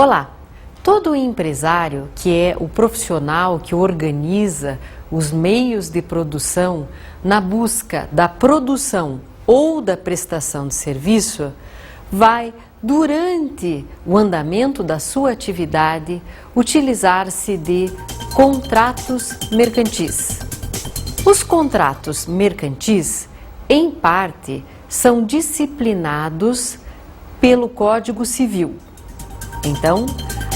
Olá! Todo empresário, que é o profissional que organiza os meios de produção na busca da produção ou da prestação de serviço, vai, durante o andamento da sua atividade, utilizar-se de contratos mercantis. Os contratos mercantis, em parte, são disciplinados pelo Código Civil. Então,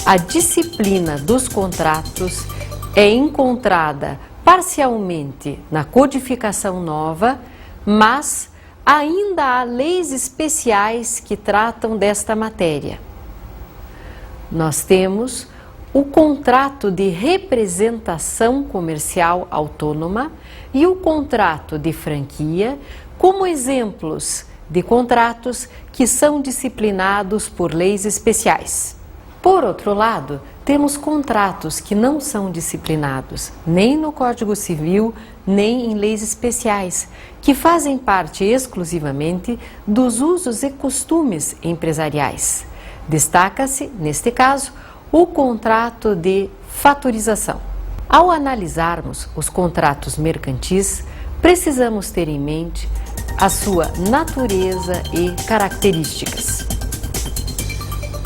a disciplina dos contratos é encontrada parcialmente na Codificação Nova, mas ainda há leis especiais que tratam desta matéria. Nós temos o contrato de representação comercial autônoma e o contrato de franquia como exemplos de contratos que são disciplinados por leis especiais. Por outro lado, temos contratos que não são disciplinados nem no Código Civil, nem em leis especiais, que fazem parte exclusivamente dos usos e costumes empresariais. Destaca-se, neste caso, o contrato de fatorização. Ao analisarmos os contratos mercantis, precisamos ter em mente a sua natureza e características.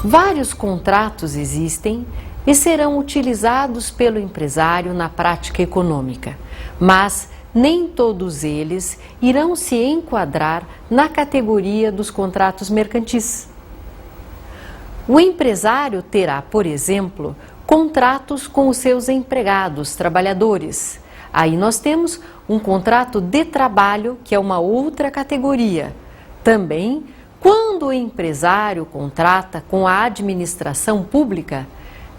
Vários contratos existem e serão utilizados pelo empresário na prática econômica, mas nem todos eles irão se enquadrar na categoria dos contratos mercantis. O empresário terá, por exemplo, contratos com os seus empregados, trabalhadores. Aí nós temos um contrato de trabalho, que é uma outra categoria. Também, quando o empresário contrata com a administração pública,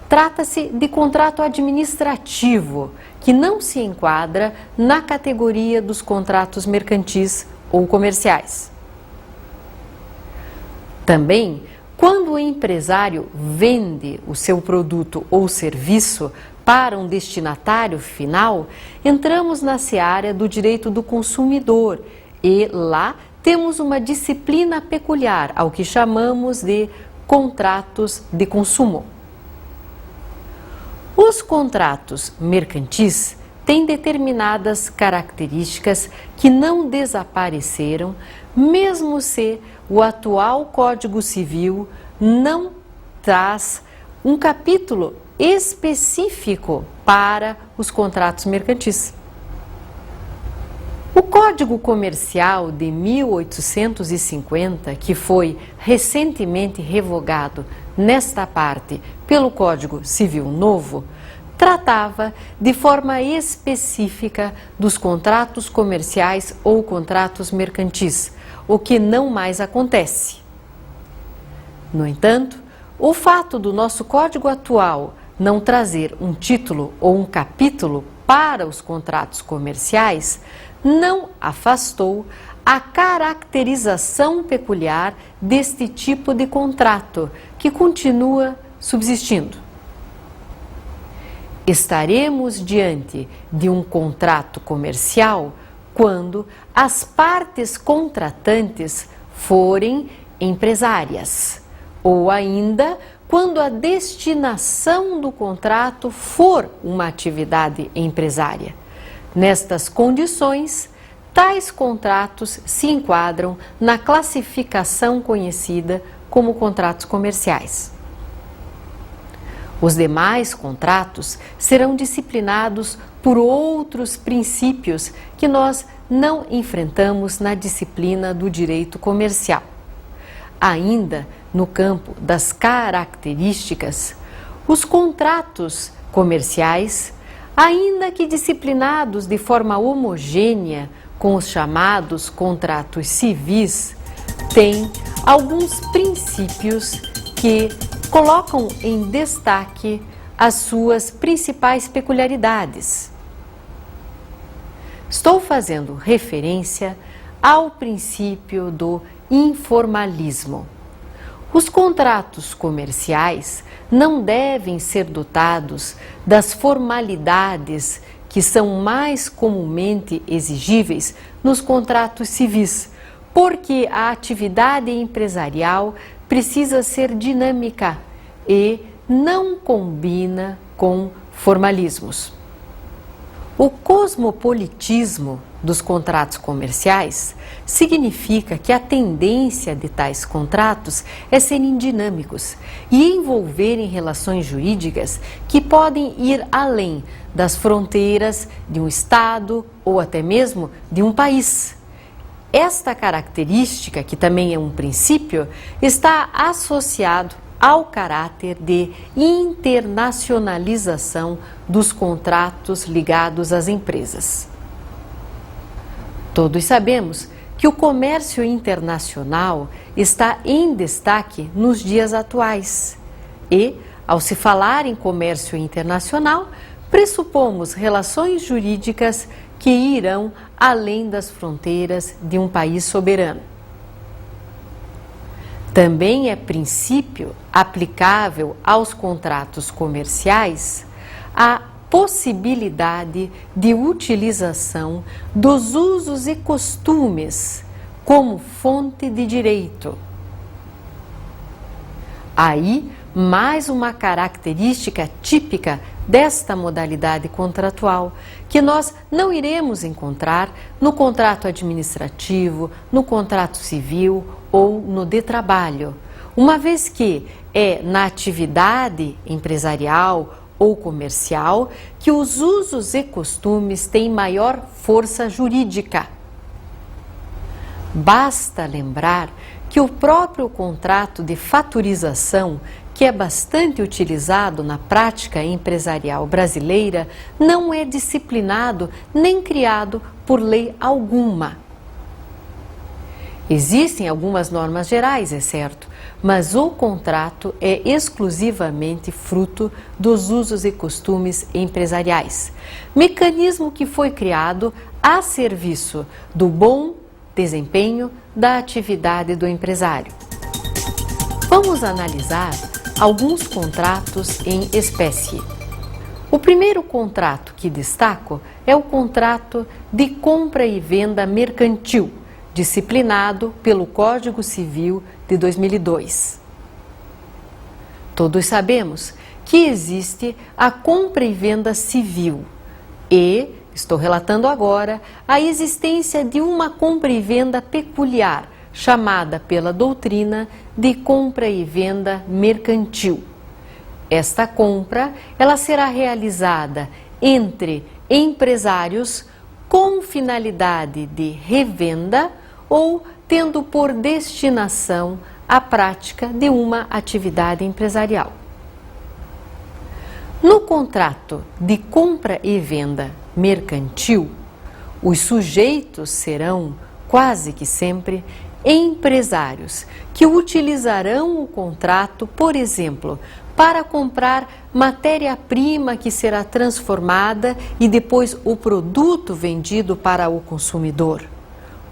trata-se de contrato administrativo, que não se enquadra na categoria dos contratos mercantis ou comerciais. Também, quando o empresário vende o seu produto ou serviço para um destinatário final, entramos na seara do direito do consumidor e lá temos uma disciplina peculiar ao que chamamos de contratos de consumo. Os contratos mercantis têm determinadas características que não desapareceram, mesmo se o atual Código Civil não traz um capítulo específico para os contratos mercantis. O Código Comercial de 1850, que foi recentemente revogado nesta parte pelo Código Civil Novo, tratava de forma específica dos contratos comerciais ou contratos mercantis, o que não mais acontece. No entanto, o fato do nosso Código atual não trazer um título ou um capítulo para os contratos comerciais não afastou a caracterização peculiar deste tipo de contrato, que continua subsistindo. Estaremos diante de um contrato comercial quando as partes contratantes forem empresárias, ou ainda quando a destinação do contrato for uma atividade empresária. Nestas condições, tais contratos se enquadram na classificação conhecida como contratos comerciais. Os demais contratos serão disciplinados por outros princípios que nós não enfrentamos na disciplina do direito comercial. Ainda no campo das características, os contratos comerciais, ainda que disciplinados de forma homogênea com os chamados contratos civis, têm alguns princípios que colocam em destaque as suas principais peculiaridades. Estou fazendo referência ao princípio do informalismo. Os contratos comerciais não devem ser dotados das formalidades que são mais comumente exigíveis nos contratos civis, porque a atividade empresarial precisa ser dinâmica e não combina com formalismos. O cosmopolitismo dos contratos comerciais significa que a tendência de tais contratos é serem dinâmicos e envolverem relações jurídicas que podem ir além das fronteiras de um estado ou até mesmo de um país. Esta característica, que também é um princípio, está associado ao caráter de internacionalização dos contratos ligados às empresas. Todos sabemos que o comércio internacional está em destaque nos dias atuais e, ao se falar em comércio internacional, pressupomos relações jurídicas que irão além das fronteiras de um país soberano. Também é princípio aplicável aos contratos comerciais a possibilidade de utilização dos usos e costumes como fonte de direito. Aí, mais uma característica típica desta modalidade contratual, que nós não iremos encontrar no contrato administrativo, no contrato civil ou no de trabalho, uma vez que é na atividade empresarial ou comercial que os usos e costumes têm maior força jurídica. Basta lembrar que o próprio contrato de fatorização, que é bastante utilizado na prática empresarial brasileira, não é disciplinado nem criado por lei alguma. Existem algumas normas gerais, é certo, mas o contrato é exclusivamente fruto dos usos e costumes empresariais, mecanismo que foi criado a serviço do bom desempenho da atividade do empresário. Vamos analisar alguns contratos em espécie. O primeiro contrato que destaco é o contrato de compra e venda mercantil, disciplinado pelo Código Civil de 2002. Todos sabemos que existe a compra e venda civil e, estou relatando agora, a existência de uma compra e venda peculiar, chamada pela doutrina de compra e venda mercantil. Esta compra, ela será realizada entre empresários com finalidade de revenda ou tendo por destinação a prática de uma atividade empresarial. No contrato de compra e venda mercantil, os sujeitos serão, quase que sempre, empresários que utilizarão o contrato, por exemplo, para comprar matéria-prima que será transformada e depois o produto vendido para o consumidor.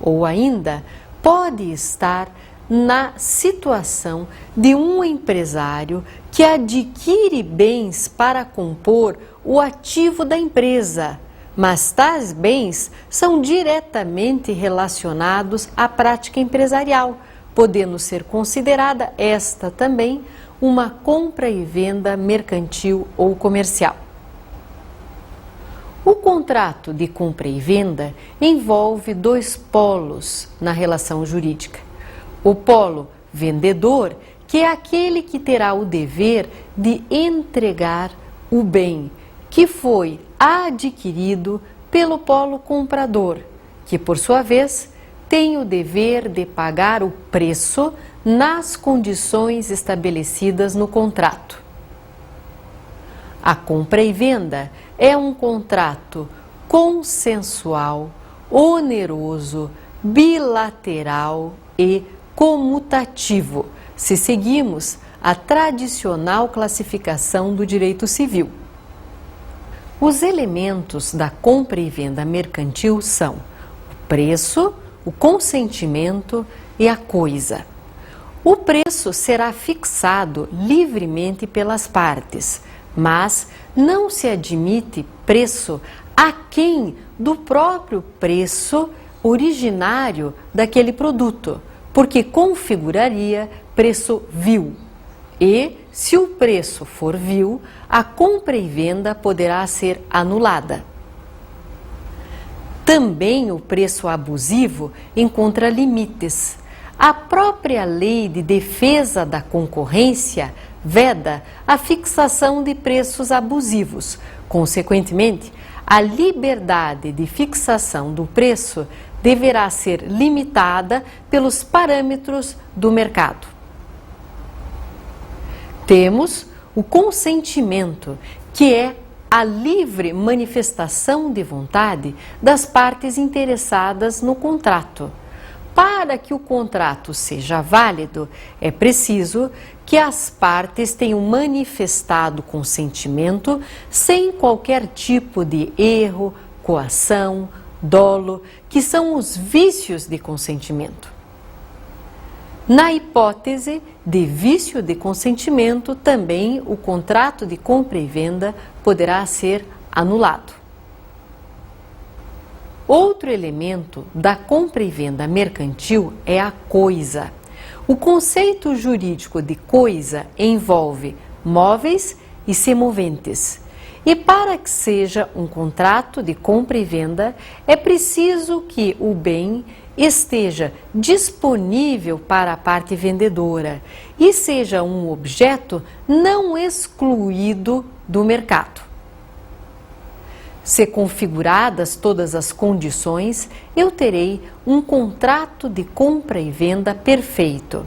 Ou ainda, pode estar na situação de um empresário que adquire bens para compor o ativo da empresa, mas tais bens são diretamente relacionados à prática empresarial, podendo ser considerada esta também uma compra e venda mercantil ou comercial. O contrato de compra e venda envolve dois polos na relação jurídica. O polo vendedor, que é aquele que terá o dever de entregar o bem que foi adquirido pelo polo comprador, que por sua vez tem o dever de pagar o preço nas condições estabelecidas no contrato. A compra e venda é um contrato consensual, oneroso, bilateral e comutativo, se seguimos a tradicional classificação do direito civil. Os elementos da compra e venda mercantil são o preço, o consentimento e a coisa. O preço será fixado livremente pelas partes, mas não se admite preço aquém do próprio preço originário daquele produto, porque configuraria preço vil e se o preço for vil, a compra e venda poderá ser anulada. Também o preço abusivo encontra limites. A própria Lei de Defesa da Concorrência veda a fixação de preços abusivos. Consequentemente, a liberdade de fixação do preço deverá ser limitada pelos parâmetros do mercado. Temos o consentimento, que é a livre manifestação de vontade das partes interessadas no contrato. Para que o contrato seja válido, é preciso que as partes tenham manifestado consentimento sem qualquer tipo de erro, coação, dolo, que são os vícios de consentimento. Na hipótese de vício de consentimento, também o contrato de compra e venda poderá ser anulado. Outro elemento da compra e venda mercantil é a coisa. O conceito jurídico de coisa envolve móveis e semoventes. E para que seja um contrato de compra e venda, é preciso que o bem esteja disponível para a parte vendedora e seja um objeto não excluído do mercado. Se configuradas todas as condições, eu terei um contrato de compra e venda perfeito,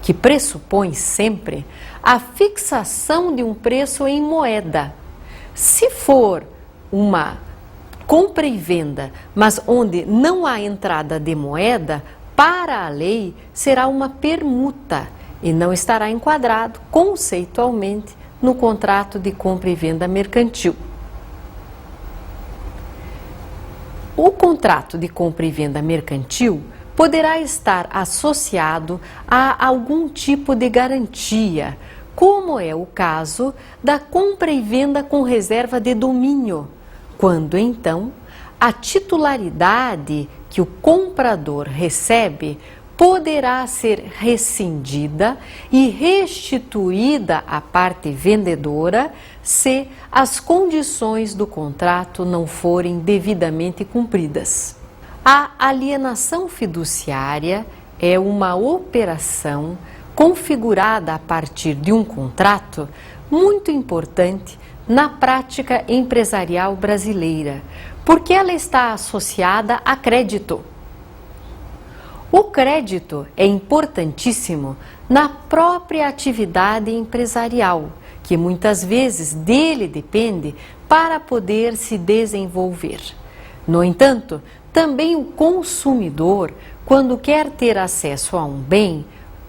que pressupõe sempre a fixação de um preço em moeda. Se for uma compra e venda, mas onde não há entrada de moeda, para a lei será uma permuta e não estará enquadrado conceitualmente no contrato de compra e venda mercantil. O contrato de compra e venda mercantil poderá estar associado a algum tipo de garantia, como é o caso da compra e venda com reserva de domínio, quando então a titularidade que o comprador recebe poderá ser rescindida e restituída à parte vendedora se as condições do contrato não forem devidamente cumpridas. A alienação fiduciária é uma operação configurada a partir de um contrato muito importante na prática empresarial brasileira, porque ela está associada a crédito. O crédito é importantíssimo na própria atividade empresarial, que muitas vezes dele depende para poder se desenvolver. No entanto, também o consumidor, quando quer ter acesso a um bem,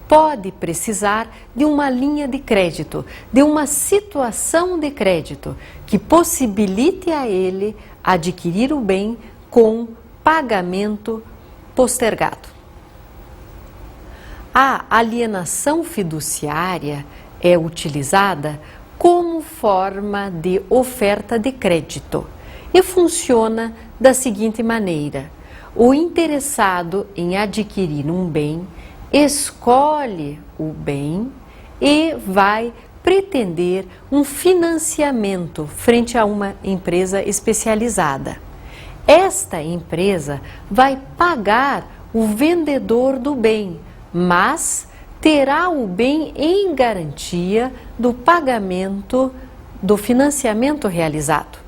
pode precisar de uma linha de crédito, de uma situação de crédito que possibilite a ele adquirir o bem com pagamento postergado. A alienação fiduciária é utilizada como forma de oferta de crédito e funciona da seguinte maneira: o interessado em adquirir um bem escolhe o bem e vai pretender um financiamento frente a uma empresa especializada. Esta empresa vai pagar o vendedor do bem, mas terá o bem em garantia do pagamento do financiamento realizado.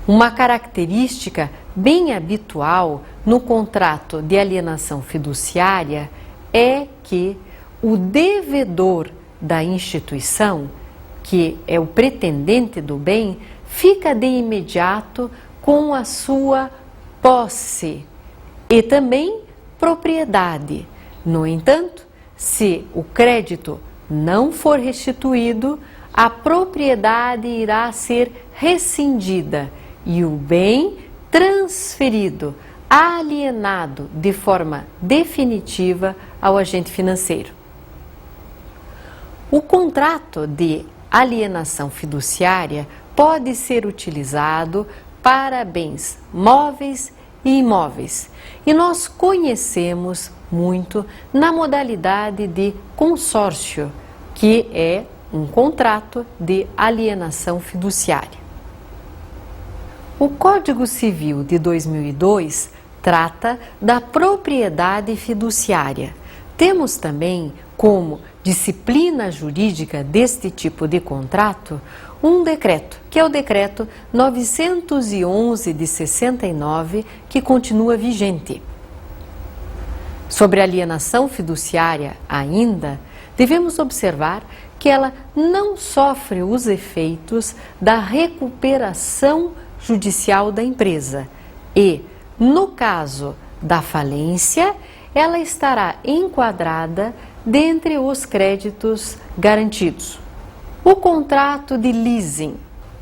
Uma característica bem habitual no contrato de alienação fiduciária é que o devedor da instituição, que é o pretendente do bem, fica de imediato com a sua posse e também propriedade. No entanto, se o crédito não for restituído, a propriedade irá ser rescindida e o bem transferido, alienado de forma definitiva ao agente financeiro. O contrato de alienação fiduciária pode ser utilizado para bens móveis e imóveis, e nós conhecemos muito na modalidade de consórcio, que é um contrato de alienação fiduciária. O Código Civil de 2002 trata da propriedade fiduciária. Temos também como disciplina jurídica deste tipo de contrato um decreto, que é o Decreto 911 de 69, que continua vigente. Sobre alienação fiduciária ainda, devemos observar que ela não sofre os efeitos da recuperação judicial da empresa e, no caso da falência, ela estará enquadrada dentre os créditos garantidos. O contrato de leasing.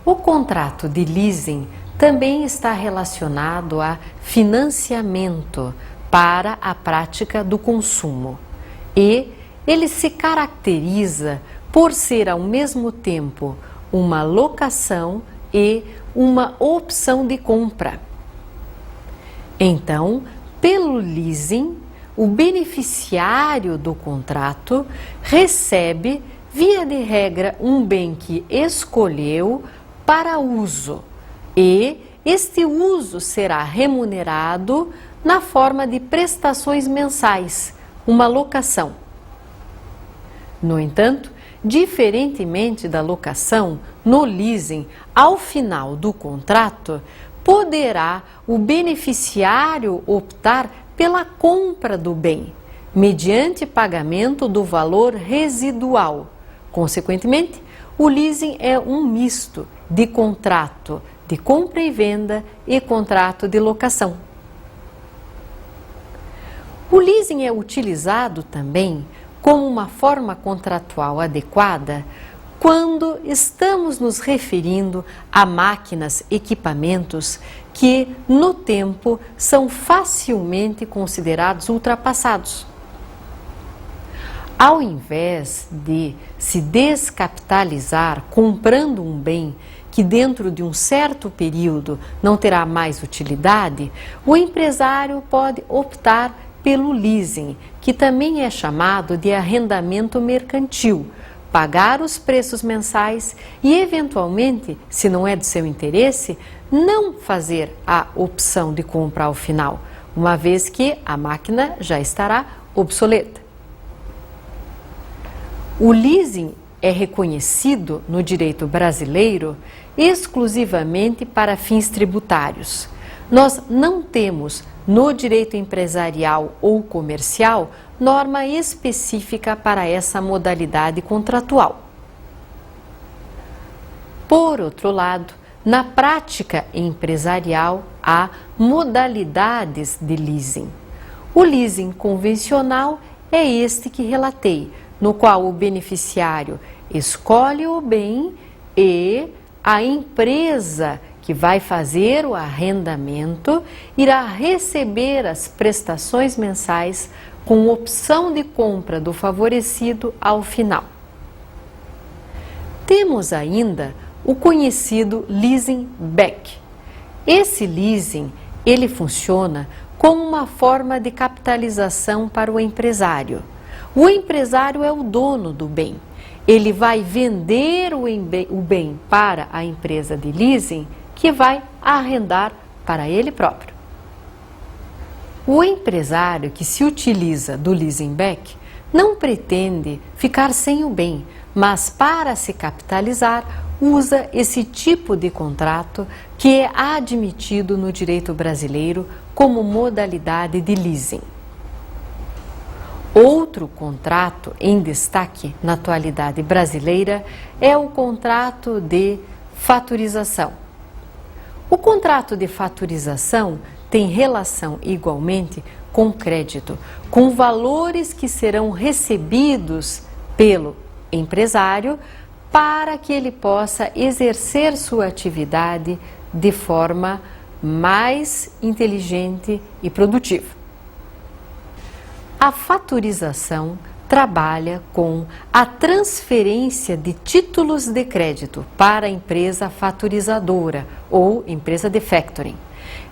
O contrato de leasing também está relacionado a financiamento para a prática do consumo e ele se caracteriza por ser ao mesmo tempo uma locação e uma opção de compra. Então, pelo leasing, o beneficiário do contrato recebe, via de regra, um bem que escolheu para uso e este uso será remunerado na forma de prestações mensais, uma locação. No entanto, diferentemente da locação, no leasing, ao final do contrato, poderá o beneficiário optar pela compra do bem, mediante pagamento do valor residual. Consequentemente, o leasing é um misto de contrato de compra e venda e contrato de locação. O leasing é utilizado também como uma forma contratual adequada quando estamos nos referindo a máquinas, equipamentos que, no tempo, são facilmente considerados ultrapassados. Ao invés de se descapitalizar comprando um bem que dentro de um certo período não terá mais utilidade, o empresário pode optar pelo leasing, que também é chamado de arrendamento mercantil, pagar os preços mensais e, eventualmente, se não é do seu interesse, não fazer a opção de compra ao final, uma vez que a máquina já estará obsoleta. O leasing é reconhecido no direito brasileiro exclusivamente para fins tributários. Nós não temos no direito empresarial ou comercial norma específica para essa modalidade contratual. Por outro lado, na prática empresarial há modalidades de leasing. O leasing convencional é este que relatei, no qual o beneficiário escolhe o bem e a empresa que vai fazer o arrendamento irá receber as prestações mensais com opção de compra do favorecido ao final. Temos ainda o conhecido leasing back. Esse leasing, ele funciona como uma forma de capitalização para o empresário. O empresário é o dono do bem. Ele vai vender o bem para a empresa de leasing, que vai arrendar para ele próprio. O empresário que se utiliza do leasing back não pretende ficar sem o bem, mas para se capitalizar usa esse tipo de contrato que é admitido no direito brasileiro como modalidade de leasing. Outro contrato em destaque na atualidade brasileira é o contrato de faturização. O contrato de faturização tem relação igualmente com crédito, com valores que serão recebidos pelo empresário para que ele possa exercer sua atividade de forma mais inteligente e produtiva. A faturização trabalha com a transferência de títulos de crédito para a empresa faturizadora ou empresa de factoring.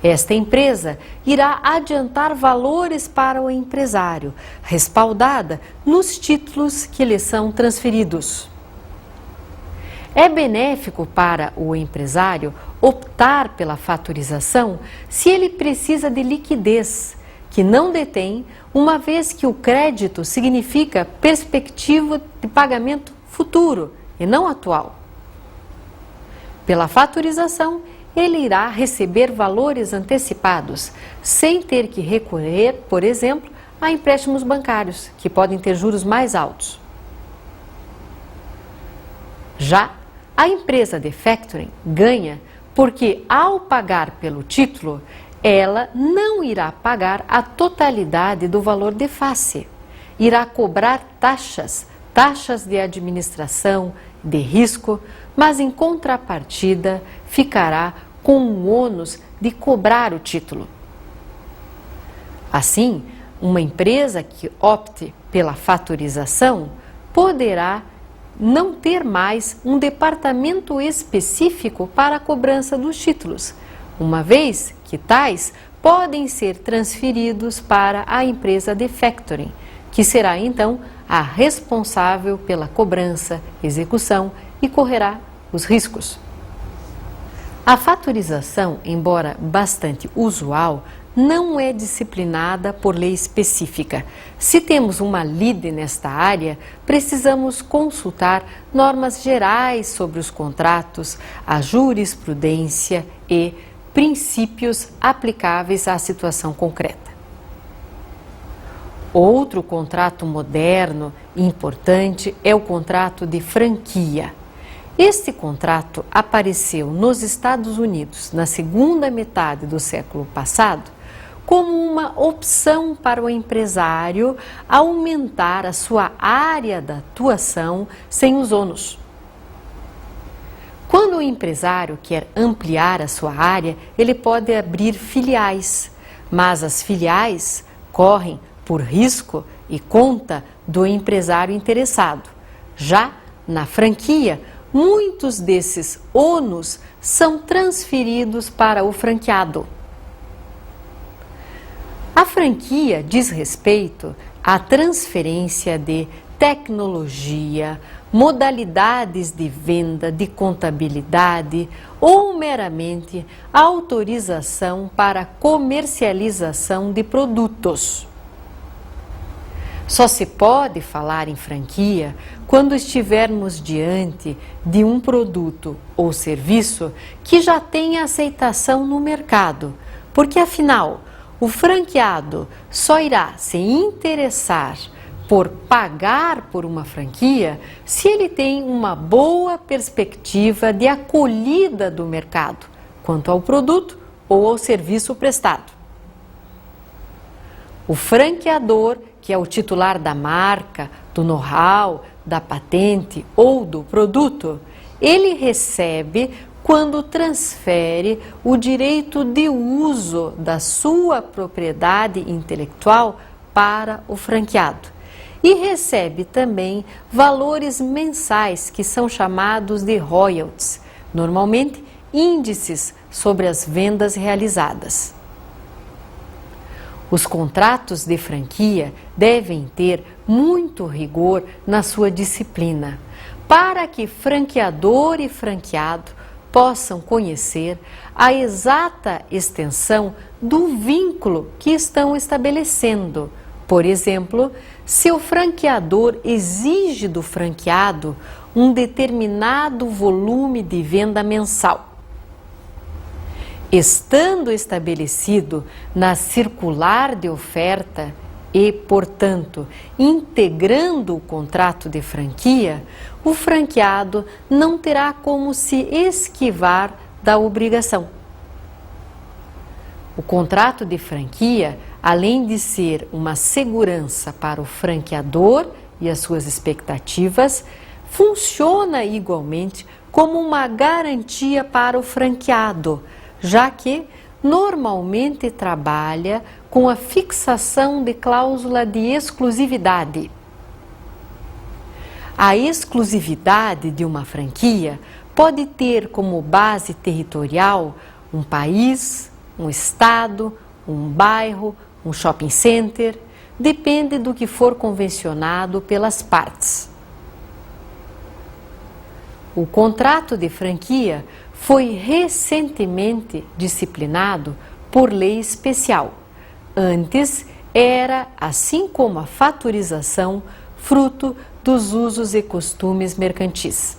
Esta empresa irá adiantar valores para o empresário, respaldada nos títulos que lhe são transferidos. É benéfico para o empresário optar pela fatorização se ele precisa de liquidez, que não detém, uma vez que o crédito significa perspectiva de pagamento futuro e não atual. Pela fatorização, ele irá receber valores antecipados, sem ter que recorrer, por exemplo, a empréstimos bancários, que podem ter juros mais altos. Já a empresa de factoring ganha porque, ao pagar pelo título, ela não irá pagar a totalidade do valor de face. Irá cobrar taxas de administração, de risco, mas em contrapartida ficará com o ônus de cobrar o título. Assim, uma empresa que opte pela fatorização poderá não ter mais um departamento específico para a cobrança dos títulos, uma vez que tais podem ser transferidos para a empresa de factoring, que será então a responsável pela cobrança, execução e correrá os riscos. A fatorização, embora bastante usual, não é disciplinada por lei específica. Se temos uma lide nesta área, precisamos consultar normas gerais sobre os contratos, a jurisprudência e princípios aplicáveis à situação concreta. Outro contrato moderno e importante é o contrato de franquia. Este contrato apareceu nos Estados Unidos na segunda metade do século passado como uma opção para o empresário aumentar a sua área de atuação sem os ônus. Quando o empresário quer ampliar a sua área, ele pode abrir filiais, mas as filiais correm por risco e conta do empresário interessado. Já na franquia, muitos desses ônus são transferidos para o franqueado. A franquia diz respeito à transferência de tecnologia, modalidades de venda, de contabilidade ou meramente autorização para comercialização de produtos. Só se pode falar em franquia quando estivermos diante de um produto ou serviço que já tenha aceitação no mercado, porque afinal, o franqueado só irá se interessar por pagar por uma franquia se ele tem uma boa perspectiva de acolhida do mercado quanto ao produto ou ao serviço prestado. O franqueador, que é o titular da marca, do know-how, da patente ou do produto, ele recebe quando transfere o direito de uso da sua propriedade intelectual para o franqueado. E recebe também valores mensais que são chamados de royalties, normalmente índices sobre as vendas realizadas. Os contratos de franquia devem ter muito rigor na sua disciplina, para que franqueador e franqueado possam conhecer a exata extensão do vínculo que estão estabelecendo. Por exemplo, se o franqueador exige do franqueado um determinado volume de venda mensal. Estando estabelecido na circular de oferta e, portanto, integrando o contrato de franquia, o franqueado não terá como se esquivar da obrigação. O contrato de franquia, além de ser uma segurança para o franqueador e as suas expectativas, funciona igualmente como uma garantia para o franqueado, já que normalmente trabalha com a fixação de cláusula de exclusividade. A exclusividade de uma franquia pode ter como base territorial um país, um estado, um bairro, um shopping center, depende do que for convencionado pelas partes. O contrato de franquia foi recentemente disciplinado por lei especial. Antes era, assim como a fatorização, fruto dos usos e costumes mercantis.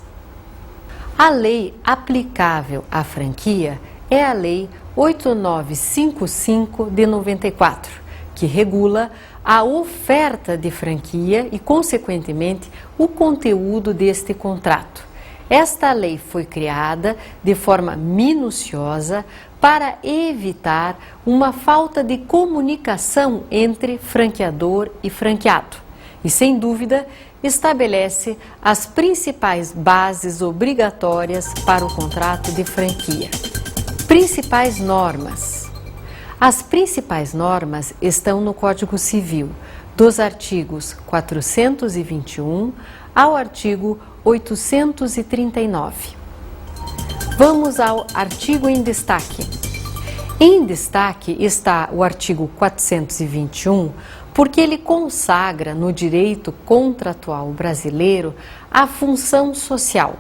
A lei aplicável à franquia é a Lei 8955 de 94, que regula a oferta de franquia e, consequentemente, o conteúdo deste contrato. Esta lei foi criada de forma minuciosa para evitar uma falta de comunicação entre franqueador e franqueado e, sem dúvida, estabelece as principais bases obrigatórias para o contrato de franquia. Principais normas. As principais normas estão no Código Civil, dos artigos 421 ao artigo 839. Vamos ao artigo em destaque. Em destaque está o artigo 421, porque ele consagra no direito contratual brasileiro a função social,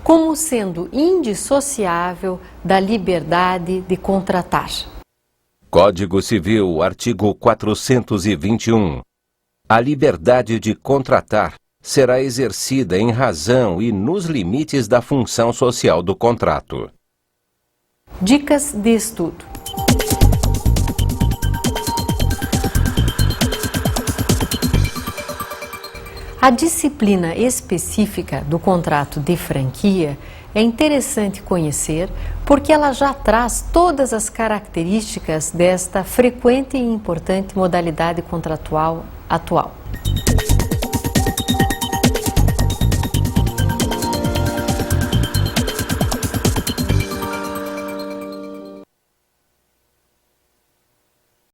como sendo indissociável da liberdade de contratar. Código Civil, artigo 421. A liberdade de contratar será exercida em razão e nos limites da função social do contrato. Dicas de estudo. A disciplina específica do contrato de franquia é interessante conhecer porque ela já traz todas as características desta frequente e importante modalidade contratual atual.